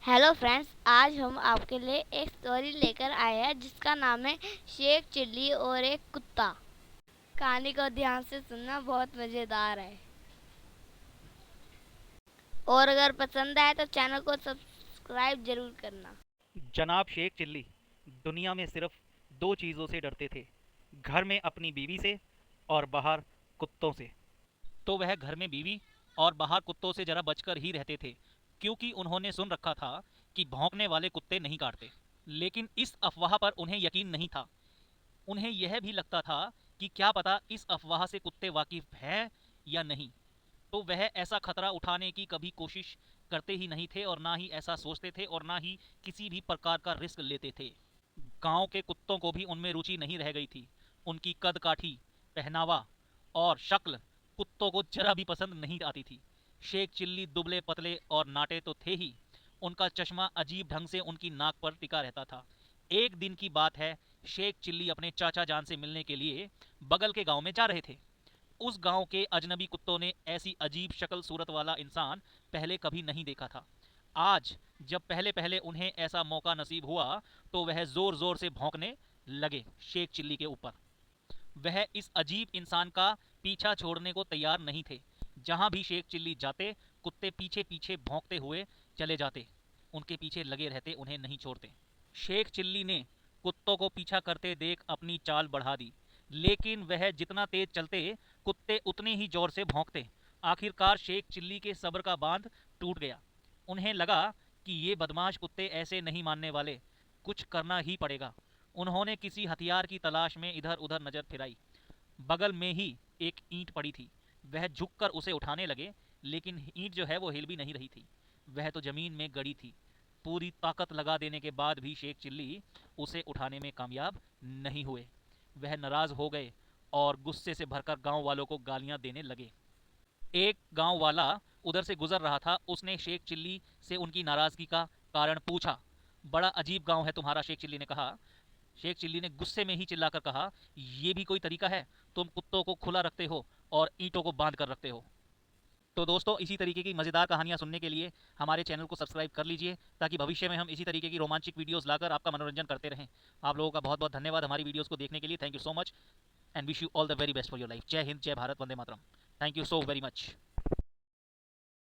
Hello friends, आज हम आपके लिए एक स्टोरी लेकर आए हैं जिसका नाम है शेख चिल्ली और एक कुत्ता। कहानी को ध्यान से सुनना, बहुत मज़ेदार है। और अगर पसंद आए तो चैनल को सब्सक्राइब जरूर करना। जनाब शेख चिल्ली दुनिया में सिर्फ दो चीज़ों से डरते थे। घर में अपनी बीवी से और बाहर कुत्तों से। तो वह घर में बीवी और बाहर कुत्तों से जरा बचकर ही रहते थे, क्योंकि उन्होंने सुन रखा था कि भौंकने वाले कुत्ते नहीं काटते। लेकिन इस अफवाह पर उन्हें यकीन नहीं था। उन्हें यह भी लगता था कि क्या पता इस अफवाह से कुत्ते वाकिफ हैं या नहीं। तो वह ऐसा खतरा उठाने की कभी कोशिश करते ही नहीं थे, और ना ही ऐसा सोचते थे, और ना ही किसी भी प्रकार का रिस्क लेते थे। गांव के कुत्तों को भी उनमें रुचि नहीं रह गई थी। उनकी कद काठी, पहनावा और शक्ल कुत्तों को जरा भी पसंद नहीं आती थी। शेख चिल्ली दुबले पतले और नाटे तो थे ही, उनका चश्मा अजीब ढंग से उनकी नाक पर टिका रहता था। एक दिन की बात है, शेख चिल्ली अपने चाचा जान से मिलने के लिए बगल के गांव में जा रहे थे। उस गांव के अजनबी कुत्तों ने ऐसी अजीब शक्ल सूरत वाला इंसान पहले कभी नहीं देखा था। आज जब पहले पहले उन्हें ऐसा मौका नसीब हुआ, तो वह जोर जोर से भौंकने लगे शेख चिल्ली के ऊपर। वह इस अजीब इंसान का पीछा छोड़ने को तैयार नहीं थे। जहां भी शेख चिल्ली जाते, कुत्ते पीछे पीछे भौंकते हुए चले जाते, उनके पीछे लगे रहते, उन्हें नहीं छोड़ते। शेख चिल्ली ने कुत्तों को पीछा करते देख अपनी चाल बढ़ा दी, लेकिन वह जितना तेज चलते, कुत्ते उतने ही जोर से भौंकते। आखिरकार शेख चिल्ली के सब्र का बांध टूट गया। उन्हें लगा कि ये बदमाश कुत्ते ऐसे नहीं मानने वाले, कुछ करना ही पड़ेगा। उन्होंने किसी हथियार की तलाश में इधर उधर नजर फिराई। बगल में ही एक ईंट पड़ी थी। वह झुककर उसे उठाने लगे, लेकिन ईंट जो है वो हिल भी नहीं रही थी। वह तो जमीन में गड़ी थी। पूरी ताकत लगा देने के बाद भी शेख चिल्ली उसे उठाने में कामयाब नहीं हुए। वह नाराज हो गए और गुस्से से भरकर गांव वालों को गालियां देने लगे। एक गांव वाला उधर से गुजर रहा था। उसने शेख चिल्ली से उनकी नाराजगी का कारण पूछा। बड़ा अजीब गांव है तुम्हारा, शेख चिल्ली ने कहा। शेख चिल्ली ने गुस्से में ही चिल्लाकर कहा, ये भी कोई तरीका है? तुम कुत्तों को खुला रखते हो और ईंटों को बांध कर रखते हो। तो दोस्तों, इसी तरीके की मज़ेदार कहानियां सुनने के लिए हमारे चैनल को सब्सक्राइब कर लीजिए, ताकि भविष्य में हम इसी तरीके की रोमांचक वीडियोस लाकर आपका मनोरंजन करते रहें। आप लोगों का बहुत बहुत धन्यवाद हमारी वीडियोस को देखने के लिए। Thank you so much and wish you all the very best for your life. जय हिंद, जय भारत, वंदे मातरम। Thank you so very much.